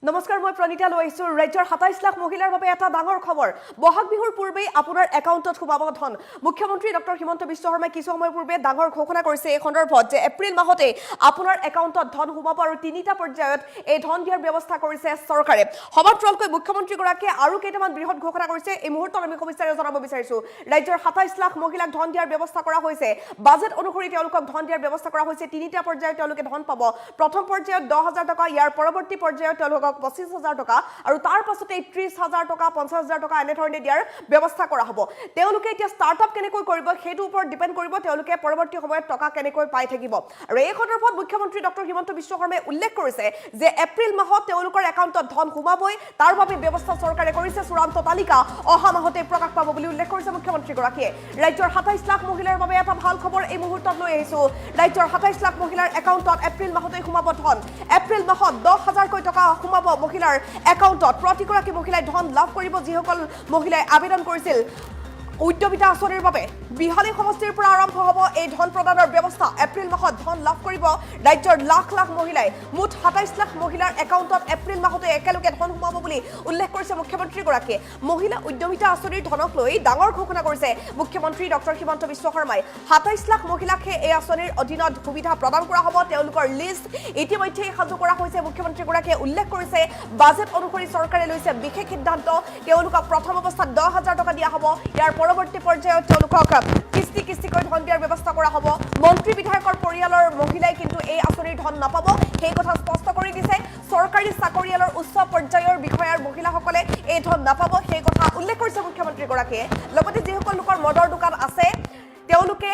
নমস্কাৰ মই প্ৰণিতা লৈ আহিছো ৰাজ্যৰ ২৭ লাখ মহিলাৰ বাবে এটা ডাঙৰ খবৰ বহাগ বিহুৰ পূৰ্বে আপোনাৰ একাউণ্টত সোমাব ধন মুখ্যমন্ত্ৰী ডক্টৰ হিমন্ত বিশ্ব শৰ্মাই কিছু সময় পূৰ্বে ডাঙৰ ঘোষণা কৰিছে এই সন্দৰ্ভত যে এপ্ৰিল মাহতে আপোনাৰ একাউণ্টত ধন সোমাব আৰু তিনিটা পৰ্যায়ত এই ধন দিয়াৰ ব্যৱস্থা কৰিছে চৰকাৰে সমান্তৰালকৈ মুখ্যমন্ত্ৰী গৰাকীয়ে আৰু কেইটামান বৃহৎ ঘোষণা কৰিছে এই মুহূৰ্তত আমি সবিস্তাৰে জনাব বিচাৰিছো ৰাজ্যৰ ২৭ লাখ মহিলাক ধন দিয়াৰ ব্যৱস্থা কৰা হৈছে বাজেট অনুসৰি তেওঁলোকক ধন দিয়াৰ ব্যৱস্থা কৰা হৈছে তিনিটা পৰ্যায়ত তেওঁলোকে ধন পাব প্ৰথম পৰ্যায়ত ১০,০০০ টকা ইয়াৰ পৰৱৰ্তী পৰ্যায়ত তেওঁলোকক ২৫,০০০ টকা আৰু তাৰ পাছতে ৩০,০০০ টকা ৫০,০০০ টকা এনেধৰণে দিয়াৰ ব্যৱস্থা কৰা হ'ব তেওঁলোকে এতিয়া ষ্টাৰ্টআপ কেনেকৈ কৰিব সেইটো ওপৰত ডিপেন্ড কৰিব তেওঁলোকে পৰৱৰ্তী সময়ত টকা কেনেকৈ পাই থাকিব আৰু এই সন্দৰ্ভত মুখ্যমন্ত্ৰী ডক্টৰ হিমন্ত বিশ্ব শৰ্মাই উল্লেখ কৰিছে যে এপ্ৰিল মাহত তেওঁলোকৰ একাউণ্টত ধন সোমাবই তাৰ বাবে ব্যৱস্থা চৰকাৰে কৰিছে চূড়ান্ত তালিকা অহা মাহতে প্ৰকাশ পাব বুলি উল্লেখ কৰিছে মুখ্যমন্ত্ৰী গৰাকীয়ে ৰাজ্যৰ ২৭ লাখ মহিলাৰ বাবে এটা ভাল খবৰ এই মুহূৰ্তত লৈ আহিছো ৰাজ্যৰ ২৭ লাখ মহিলাৰ একাউণ্টত এপ্ৰিল মাহতে সোমাব ধন এপ্ৰিল মাহত ১০,০০০ টকা সোমাব মহিলাৰ একাউণ্টত প্ৰতিগৰাকী মহিলাই ধন লাভ কৰিব যিসকল মহিলাই আবেদন কৰিছিল উদ্যমিতা আঁচনিৰ বাবে বিহালী সমষ্টিৰ পৰা আৰম্ভ হ'ব এই ধন প্ৰদানৰ ব্যৱস্থা এপ্ৰিল মাহত ধন লাভ কৰিব ৰাজ্যৰ লাখ লাখ মহিলাই মুঠ ২৭ লাখ মহিলাৰ একাউণ্টত এপ্ৰিল মাহতে একেলগে ধন সোমাব বুলি উল্লেখ কৰিছে মুখ্যমন্ত্ৰীগৰাকীয়ে মহিলা উদ্যমিতা আঁচনিৰ ধনক লৈ ডাঙৰ ঘোষণা কৰিছে মুখ্যমন্ত্ৰী ডক্টৰ হিমন্ত বিশ্ব শৰ্মাই ২৭ লাখ মহিলাকহে এই আঁচনিৰ অধীনত সুবিধা প্ৰদান কৰা হ'ব তেওঁলোকৰ লিষ্ট ইতিমধ্যে সাজু কৰা হৈছে মুখ্যমন্ত্ৰীগৰাকীয়ে উল্লেখ কৰিছে বাজেট অনুসৰি চৰকাৰে লৈছে বিশেষ সিদ্ধান্ত তেওঁলোকক প্ৰথম অৱস্থাত ১০,০০০ টকা দিয়া হ'ব ইয়াৰ পৰৱৰ্তী পৰ্যায়ত তেওঁলোকক কিস্তিকৈ ধন দিয়াৰ ব্যৱস্থা কৰা হ'ব মন্ত্ৰী বিধায়কৰ পৰিয়ালৰ মহিলাই কিন্তু এই আঁচনিৰ ধন নাপাব সেই কথা স্পষ্ট কৰি দিছে চৰকাৰী চাকৰিয়ালৰ উচ্চ পৰ্যায়ৰ বিষয়াৰ মহিলাসকলে এই ধন নাপাব সেই কথা উল্লেখ কৰিছে মুখ্যমন্ত্ৰীগৰাকীয়ে লগতে যিসকল লোকৰ মদৰ দোকান আছে তেওঁলোকে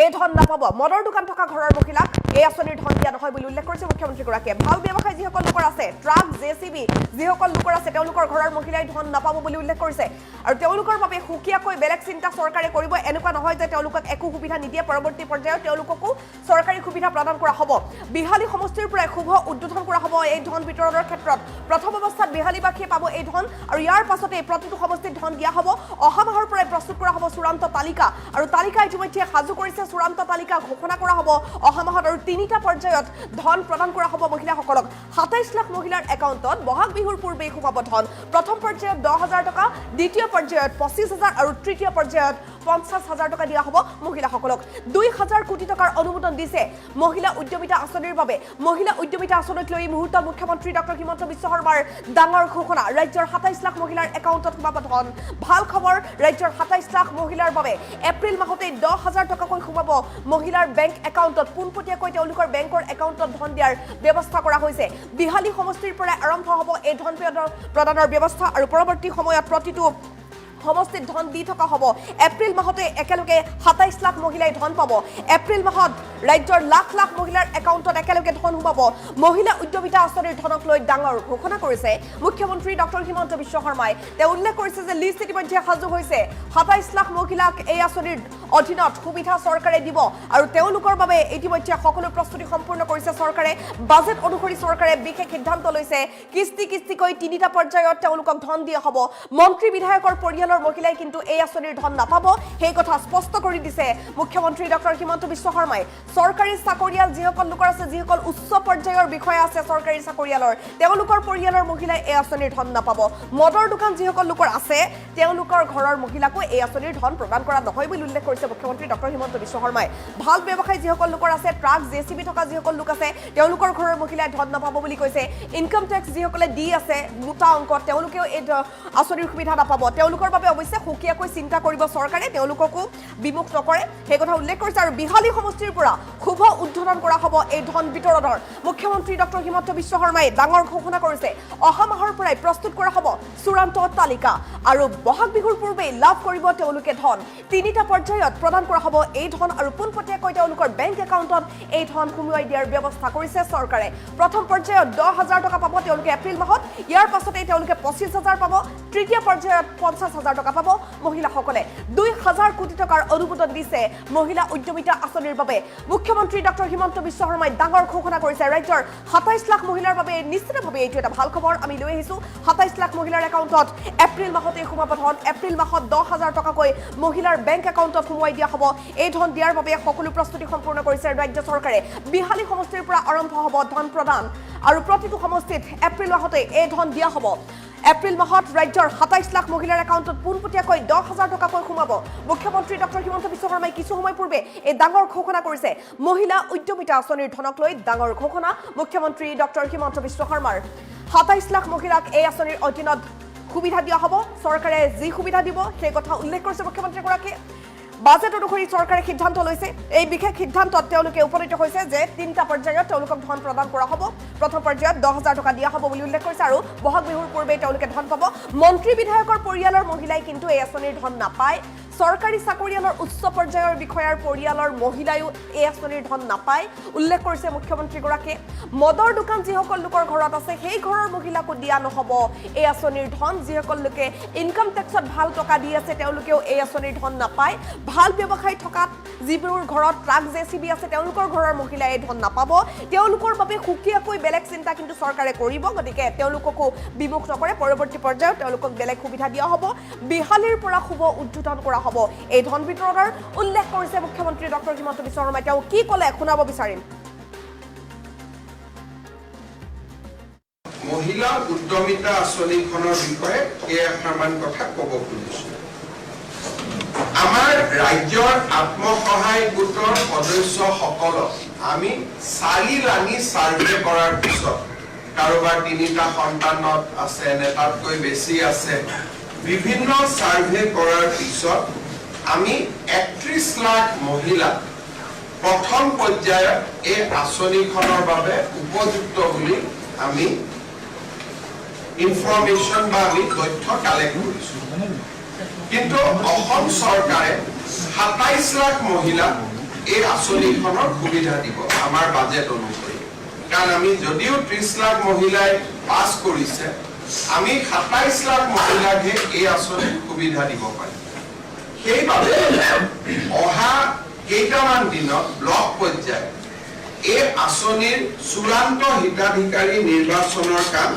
এই ধন নাপাব মদৰ দোকান থকা ঘৰৰ মহিলাক এই আঁচনিৰ ধন দিয়া নহয় বুলি উল্লেখ কৰিছে মুখ্যমন্ত্ৰীগৰাকীয়ে ভাল ব্যৱসায় যিসকল লোকৰ আছে ট্ৰাক জেচিবি যিসকল লোকৰ আছে তেওঁলোকৰ ঘৰৰ মহিলাই ধন নাপাব বুলি উল্লেখ কৰিছে আৰু তেওঁলোকৰ বাবে সুকীয়াকৈ বেলেগ চিন্তা চৰকাৰে কৰিব এনেকুৱা নহয় যে তেওঁলোকক একো সুবিধা নিদিয়ে পৰৱৰ্তী পৰ্যায়ত তেওঁলোককো চৰকাৰী সুবিধা প্ৰদান কৰা হ'ব বিহালী সমষ্টিৰ পৰাই শুভ উদ্বোধন কৰা হ'ব এই ধন বিতৰণৰ ক্ষেত্ৰত প্ৰথম অৱস্থাত বিহালীবাসীয়ে পাব এই ধন আৰু ইয়াৰ পাছতে প্ৰতিটো সমষ্টিত ধন দিয়া হ'ব অহা মাহৰ পৰাই প্ৰস্তুত কৰা হ'ব চূড়ান্ত তালিকা আৰু তালিকা ইতিমধ্যে সাজু কৰিছে চূড়ান্ত তালিকা ঘোষণা কৰা হ'ব অহা মাহত আৰু তিনিটা পৰ্যায়ত ধন প্ৰদান কৰা হ'ব মহিলাসকলক ২৭ লাখ মহিলাৰ একাউণ্টত বহাগ বিহুৰ পূৰ্বেই সোমাব ধন প্ৰথম পৰ্যায়ত ১০,০০০ টকা দ্বিতীয় পৰ্যায়ত ২৫,০০০ আৰু তৃতীয় পৰ্যায়ত ৫০,০০০ টকা দিয়া হ'ব মহিলাসকলক ২,০০০ কোটি টকাৰ অনুমোদন দিছে মহিলা উদ্যমিতা আঁচনিৰ বাবে মহিলা উদ্যমিতা আঁচনিক লৈ মুহূৰ্তত মুখ্যমন্ত্ৰী ডক্টৰ হিমন্ত বিশ্ব শৰ্মাৰ ডাঙৰ ঘোষণা ৰাজ্যৰ ২৭ লাখ মহিলাৰ একাউণ্টত সোমাব ধন ভাল খবৰ ৰাজ্যৰ ২৭ লাখ মহিলাৰ বাবে এপ্ৰিল মাহতে ১০,০০০ টকাকৈ সোমাব মহিলাৰ বেংক একাউণ্টত পোনপটীয়াকৈ তেওঁলোকৰ বেংকৰ একাউণ্টত ধন দিয়াৰ ব্যৱস্থা কৰা হৈছে বিহালী সমষ্টিৰ পৰা আৰম্ভ হ'ব এই ধন প্ৰদানৰ ব্যৱস্থা আৰু পৰৱৰ্তী সময়ত প্ৰতিটো সমষ্টিত ধন দি থকা হ'ব এপ্ৰিল মাহতে একেলগে ২৭ লাখ মহিলাই ধন পাব এপ্ৰিল মাহত ৰাজ্যৰ লাখ লাখ মহিলাৰ একাউণ্টত একেলগে ধন সোমাব মহিলা উদ্যমিতা আঁচনিৰ ধনক লৈ ডাঙৰ ঘোষণা কৰিছে মুখ্যমন্ত্ৰী ডক্টৰ হিমন্ত বিশ্ব শৰ্মাই তেওঁ উল্লেখ কৰিছে যে লিষ্ট ইতিমধ্যে সাজু হৈছে ২৭ লাখ মহিলাক এই আঁচনিৰ অধীনত সুবিধা চৰকাৰে দিব আৰু তেওঁলোকৰ বাবে ইতিমধ্যে সকলো প্ৰস্তুতি সম্পূৰ্ণ কৰিছে চৰকাৰে বাজেট অনুসৰি চৰকাৰে বিশেষ সিদ্ধান্ত লৈছে কিস্তিকৈ তিনিটা পৰ্যায়ত তেওঁলোকক ধন দিয়া হ'ব মন্ত্ৰী বিধায়কৰ পৰিয়ালৰ মহিলাই কিন্তু এই আঁচনিৰ ধন নাপাব সেই কথা স্পষ্ট কৰি দিছে মুখ্যমন্ত্ৰী ডক্টৰ হিমন্ত বিশ্ব শৰ্মাই চৰকাৰী চাকৰিয়াল যিসকল লোকৰ আছে যিসকল উচ্চ পৰ্যায়ৰ বিষয়া আছে চৰকাৰী চাকৰিয়ালৰ তেওঁলোকৰ পৰিয়ালৰ মহিলাই এই আঁচনিৰ ধন নাপাব মদৰ দোকান যিসকল লোকৰ আছে তেওঁলোকৰ ঘৰৰ মহিলাকো এই আঁচনিৰ ধন প্ৰদান কৰা নহয় বুলি উল্লেখ কৰিছে মুখ্যমন্ত্ৰী ডক্টৰ হিমন্ত বিশ্ব শৰ্মাই ভাল ব্যৱসায় যিসকল লোকৰ আছে ট্ৰাক জেচিবি থকা যিসকল লোক আছে তেওঁলোকৰ ঘৰৰ মহিলাই ধন নাপাব বুলি কৈছে ইনকাম টেক্স যিসকলে দি আছে মোটা অংকত তেওঁলোকেও এই আঁচনিৰ সুবিধা নাপাব তেওঁলোকৰ বাবে অৱশ্যে সুকীয়াকৈ চিন্তা কৰিব চৰকাৰে তেওঁলোককো বিমুখ নকৰে সেই কথা উল্লেখ কৰিছে আৰু বিহালী সমষ্টিৰ পৰা শুভ উদ্বোধন কৰা হ'ব এই ধন বিতৰণৰ মুখ্যমন্ত্ৰী ডক্টৰ হিমন্ত বিশ্ব শৰ্মাই ডাঙৰ ঘোষণা কৰিছে অহা মাহৰ পৰাই প্ৰস্তুত কৰা হ'ব চূড়ান্ত তালিকা আৰু বহাগ বিহুৰ পূৰ্বেই লাভ কৰিব তেওঁলোকে ধন তিনিটা পৰ্যায়ত প্ৰদান কৰা হ'ব এই ধন আৰু পোনপটীয়াকৈ তেওঁলোকৰ বেংক একাউণ্টত এই ধন সোমোৱাই দিয়াৰ ব্যৱস্থা কৰিছে চৰকাৰে প্ৰথম পৰ্যায়ত ১০,০০০ টকা পাব তেওঁলোকে এপ্ৰিল মাহত ইয়াৰ পাছতে তেওঁলোকে ২৫,০০০ পাব তৃতীয় পৰ্যায়ত ৫০,০০০ টকা পাব মহিলাসকলে 3,000 কোটি টকাৰ অনুমোদন দিছে মহিলা উদ্যমিতা আঁচনিৰ বাবে মুখ্যমন্ত্ৰী ডক্টৰ হিমন্ত বিশ্ব শৰ্মাই ডাঙৰ ঘোষণা কৰিছে ৰাজ্যৰ 27 লাখ মহিলাৰ বাবে নিশ্চিতভাৱে এইটো এটা ভাল খবৰ আমি লৈ আহিছো 27 লাখ মহিলাৰ একাউণ্টত এপ্ৰিল মাহতে সোমাব ধন এপ্ৰিল মাহত 10,000 টকাকৈ মহিলাৰ বেংক একাউণ্টত সোমোৱাই দিয়া হ'ব এই ধন দিয়াৰ বাবে সকলো প্ৰস্তুতি সম্পূৰ্ণ কৰিছে ৰাজ্য চৰকাৰে বিহালী সমষ্টিৰ পৰা আৰম্ভ হ'ব ধন প্ৰদান আৰু প্ৰতিটো সমষ্টিত এপ্ৰিল মাহতে এই ধন দিয়া হ'ব এপ্ৰিল মাহত ৰাজ্যৰ 27 লাখ মহিলাৰ একাউণ্টত পোনপটীয়াকৈ 10,000 টকাকৈ সোমাব মুখ্যমন্ত্ৰী ডক্টৰ হিমন্ত বিশ্ব শৰ্মাই কিছু সময় পূৰ্বে এই ডাঙৰ ঘোষণা কৰিছে মহিলা উদ্যমিতা আঁচনিৰ ধনক লৈ ডাঙৰ ঘোষণা মুখ্যমন্ত্ৰী ডক্টৰ হিমন্ত বিশ্ব শৰ্মাৰ 27 লাখ মহিলাক এই আঁচনিৰ অধীনত সুবিধা দিয়া হ'ব চৰকাৰে যি সুবিধা দিব সেই কথা উল্লেখ কৰিছে মুখ্যমন্ত্ৰীগৰাকীয়ে বাজেট অনুসৰি চৰকাৰে সিদ্ধান্ত লৈছে এই বিশেষ সিদ্ধান্তত তেওঁলোকে উপনীত হৈছে যে 3টা পৰ্যায়ত তেওঁলোকক ধন প্ৰদান কৰা হ'ব প্ৰথম পৰ্যায়ত 10,000 টকা দিয়া হ'ব বুলি উল্লেখ কৰিছে আৰু বহাগ বিহুৰ পূৰ্বে তেওঁলোকে ধন পাব মন্ত্ৰী বিধায়কৰ পৰিয়ালৰ মহিলাই কিন্তু এই আঁচনিৰ ধন নাপায় চৰকাৰী চাকৰিয়ালৰ উচ্চ পৰ্যায়ৰ বিষয়াৰ পৰিয়ালৰ মহিলায়ো এই আঁচনিৰ ধন নাপায় উল্লেখ কৰিছে মুখ্যমন্ত্ৰীগৰাকীয়ে মদৰ দোকান যিসকল লোকৰ ঘৰত আছে সেই ঘৰৰ মহিলাকো দিয়া নহ'ব এই আঁচনিৰ ধন যিসকল লোকে ইনকাম টেক্সত ভাল টকা দি আছে তেওঁলোকেও এই আঁচনিৰ ধন নাপায় ভাল ব্যৱসায় থকাত যিবোৰ ঘৰত ট্ৰাক জেচিবি আছে তেওঁলোকৰ ঘৰৰ মহিলাই এই ধন নাপাব তেওঁলোকৰ বাবে সুকীয়াকৈ বেলেগ চিন্তা কিন্তু চৰকাৰে কৰিব গতিকে তেওঁলোককো বিমুখ নকৰে পৰৱৰ্তী পৰ্যায়ত তেওঁলোকক বেলেগ সুবিধা দিয়া হ'ব বিহালীৰ পৰা শুভ উদ্বোধন কৰা হ'ব এই ধন বিতৰণৰ উল্লেখ কৰিছে মুখ্যমন্ত্ৰী ডক্টৰ হিমন্ত বিশ্ব শৰ্মাই তেওঁ কি ক'লে শুনাব বিচাৰিম মহিলা উদ্যমিতা আঁচনিখনৰ বিষয়ে কেইটামান কথা ক'ব খুজিছো আমাৰ ৰাজ্যৰ আত্মসহায়ক গোটৰ সদস্যসকলক আমি 4 লানি সাৰ্ভে কৰাৰ পিছত কাৰোবাৰ 3টা সন্তানত আছে নে তাতকৈ বেছি আছে বিভিন্ন সাৰ্ভে কৰাৰ পিছত আমি 31 লাখ মহিলা প্ৰথম পৰ্যায়ত এই আঁচনিখনৰ বাবে উপযুক্ত বুলি আমি ইনফৰমেশন বা আমি তথ্য কালেক্ট কৰিছো কিন্তু অসম চৰকাৰে 27 লাখ মহিলা এই আঁচনিখনৰ সুবিধা দিব আমাৰ বাজেট অনুসৰি কাৰণ আমি যদিও 30 লাখ মহিলাই পাছ কৰিছে আমি 27 লাখ মহিলাকে এই আঁচনিৰ সুবিধা দিব পাৰিম সেইবাবে অহা কেইটামান দিনত ব্লক পৰ্যায়ত এই আঁচনিৰ চূড়ান্ত হিতাধিকাৰী নিৰ্বাচনৰ কাম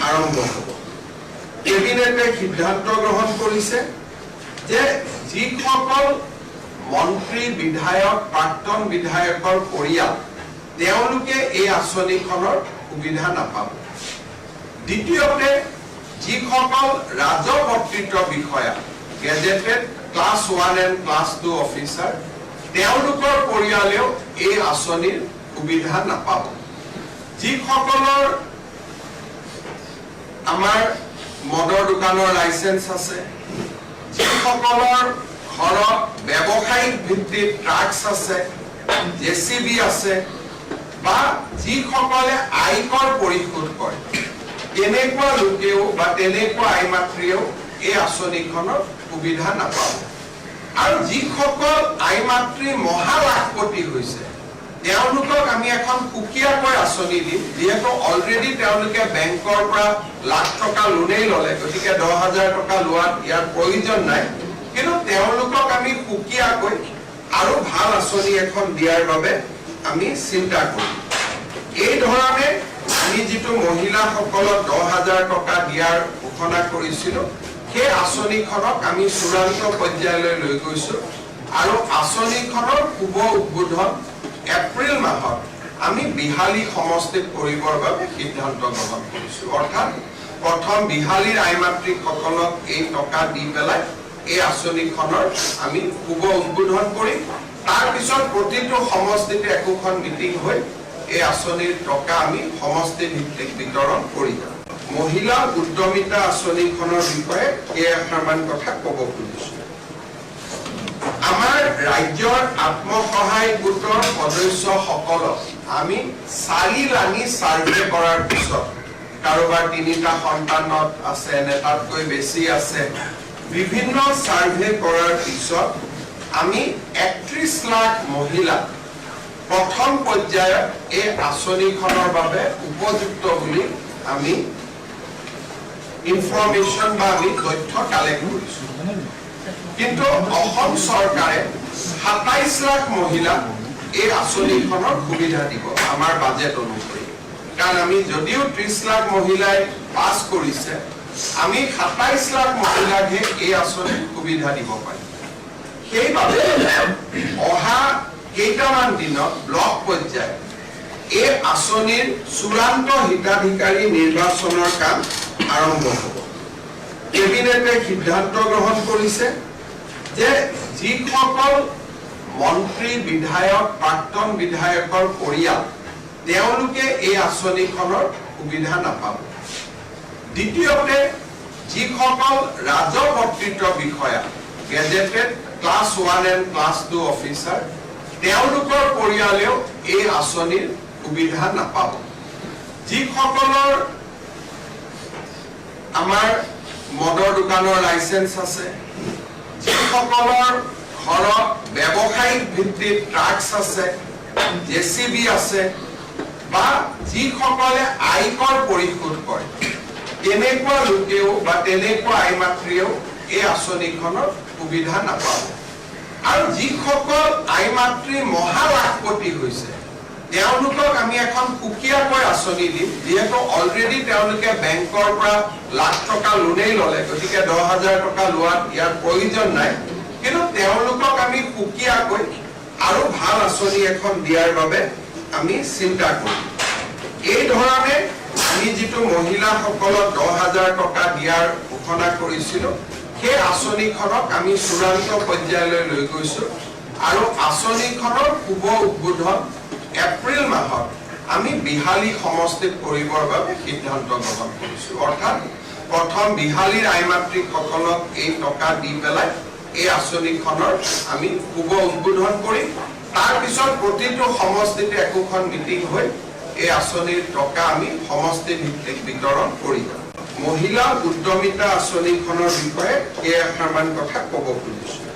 আৰম্ভ হ'ব কেবিনেটে সিদ্ধান্ত গ্ৰহণ কৰিছে যে যিসকল মন্ত্ৰী বিধায়ক প্ৰাক্তন বিধায়কৰ পৰিয়াল তেওঁলোকে এই আঁচনিখনৰ সুবিধা নাপাব দ্বিতীয়তে যিসকল ৰাজপত্ৰিত বিষয়া gazetted class 1 and class 2 officer তেওঁলোকৰ পৰিয়ালেও এই আঁচনিৰ সুবিধা নাপাব যিসকলৰ আমাৰ মদৰ দোকানৰ লাইসেন্স আছে যিসকলৰ ঘৰত ব্যৱসায়িক ভিত্তিত ট্ৰাক্স আছে জেচিবি আছে বা যিসকলে আয়কৰ পৰিশোধ কৰে তেনেকুৱা লোকেও বা তেনেকুৱা আইমাতৃয়েও এই আঁচনিখনৰ সুবিধা নাপাব আৰু যিসকল আইমাতৃ মহালাখপতি হৈছে তেওঁলোকক আমি এখন সুকীয়াকৈ আঁচনি দিম যিহেতু অলৰেডি তেওঁলোকে বেংকৰ পৰা লাখ টকা লোনেই ল'লে গতিকে 10,000 টকা লোৱাত ইয়াৰ প্ৰয়োজন নাই কিন্তু তেওঁলোকক আমি সুকীয়াকৈ আৰু ভাল আঁচনি এখন দিয়াৰ বাবে আমি চিন্তা কৰিম এই ধৰণে আমি যিটো মহিলাসকলক 10,000 টকা দিয়াৰ ঘোষণা কৰিছিলো সেই আঁচনিখনক আমি চূড়ান্ত পৰ্যায়লৈ লৈ গৈছো আৰু আঁচনিখনৰ শুভ উদ্বোধন এপ্ৰিল মাহত আমি বিহালী সমষ্টিত কৰিবৰ বাবে সিদ্ধান্ত গ্ৰহণ কৰিছো অৰ্থাৎ প্ৰথম বিহালীৰ আইমাতৃসকলক এই টকা দি পেলাই এই আঁচনিখনৰ আমি শুভ উদ্বোধন কৰিম তাৰ পিছত প্ৰতিটো সমষ্টিতে একোখন মিটিং হৈ এই আঁচনিৰ টকা আমি সমষ্টি ভিত্তিক বিতৰণ কৰিম মহিলা উদ্যমিতা আঁচনিখনৰ বিষয়ে কেইটামান কথা ক'ব খুজিছো আমাৰ ৰাজ্যৰ আত্মসহায়ক গোটৰ সদস্যসকলক আমি 4 লানি সাৰ্ভে কৰাৰ পিছত কাৰোবাৰ 3টা সন্তানত আছে নে তাতকৈ বেছি আছে বিভিন্ন সাৰ্ভে কৰাৰ পিছত আমি 31 লাখ মহিলা প্ৰথম পৰ্যায়ত এই আঁচনিখনৰ বাবে উপযুক্ত বুলি আমি ইনফৰমেশন বা আমি তথ্য কালেক্ট কৰিছো কিন্তু অসম চৰকাৰে ২৭ লাখ মহিলাক এই আঁচনিখনৰ সুবিধা দিব আমাৰ বাজেট অনুসৰি। কাৰণ আমি যদিও ৩০ লাখ মহিলাই পাছ কৰিছে, আমি ২৭ লাখ মহিলাকহে এই আঁচনিৰ সুবিধা দিব পাৰিম। সেইবাবে অহা কেইটামান দিনত ব্লক পৰ্যায়ত এই আঁচনিৰ চূড়ান্ত হিতাধিকাৰী নিৰ্বাচনৰ কাম আৰম্ভ হ'ব। কেবিনেটে সিদ্ধান্ত গ্ৰহণ কৰিছে যে যিসকল মন্ত্ৰী, বিধায়ক, প্ৰাক্তন বিধায়কৰ পৰিয়াল তেওঁলোকে এই আঁচনিখনৰ সুবিধা নাপাব। দ্বিতীয়তে, যিসকল ৰাজপত্ৰিত বিষয়া, gazetted class 1 and class 2 officer, তেওঁলোকৰ পৰিয়ালেও এই আঁচনিৰ সুবিধা নাপাব। যিসকলৰ আমাৰ মদৰ দোকানৰ লাইচেন্স আছে, যিসকলৰ ঘৰত ব্যৱসায়িক ভিত্তিত ট্ৰাক্স আছে, জেচিবি আছে, বা যিসকলে আয়কৰ পৰিশোধ কৰে, তেনেকুৱা লোকেও বা তেনেকুৱা আই মাতৃয়েও এই আঁচনিখনৰ সুবিধা নাপাব। আৰু যিসকল আই মাতৃ মহালাখপতি হৈছে, তেওঁলোকক আমি এখন সুকীয়াকৈ আঁচনি দিম। যিহেতু অলৰেডি তেওঁলোকে বেংকৰ পৰা লাখ টকা লোনেই ল'লে, গতিকে 10,000 টকা লোৱাত ইয়াৰ প্ৰয়োজন নাই। কিন্তু তেওঁলোকক আমি সুকীয়াকৈ আৰু ভাল আঁচনি এখন দিয়াৰ বাবে আমি চিন্তা কৰিম। এই ধৰণে আমি যিটো মহিলাসকলক 10,000 টকা দিয়াৰ ঘোষণা কৰিছিলোঁ, সেই আঁচনিখনক আমি চূড়ান্ত পৰ্যায়লৈ লৈ গৈছো। আৰু আঁচনিখনৰ শুভ উদ্বোধন এপ্ৰিল মাহত আমি বিহালী সমষ্টিত কৰিবৰ বাবে সিদ্ধান্ত গ্ৰহণ কৰিছো। অৰ্থাৎ প্ৰথম বিহালীৰ আই মাতৃসকলক এই টকা দি পেলাই এই আঁচনিখনৰ আমি শুভ উদ্বোধন কৰিম। তাৰপিছত প্ৰতিটো সমষ্টিতে একোখন মিটিং হৈ এই আঁচনিৰ টকা আমি সমষ্টি ভিত্তিক বিতৰণ কৰিম। মহিলা উদ্যমিতা আঁচনিখনৰ বিষয়ে কেইআষাৰমান কথা ক'ব খুজিছো।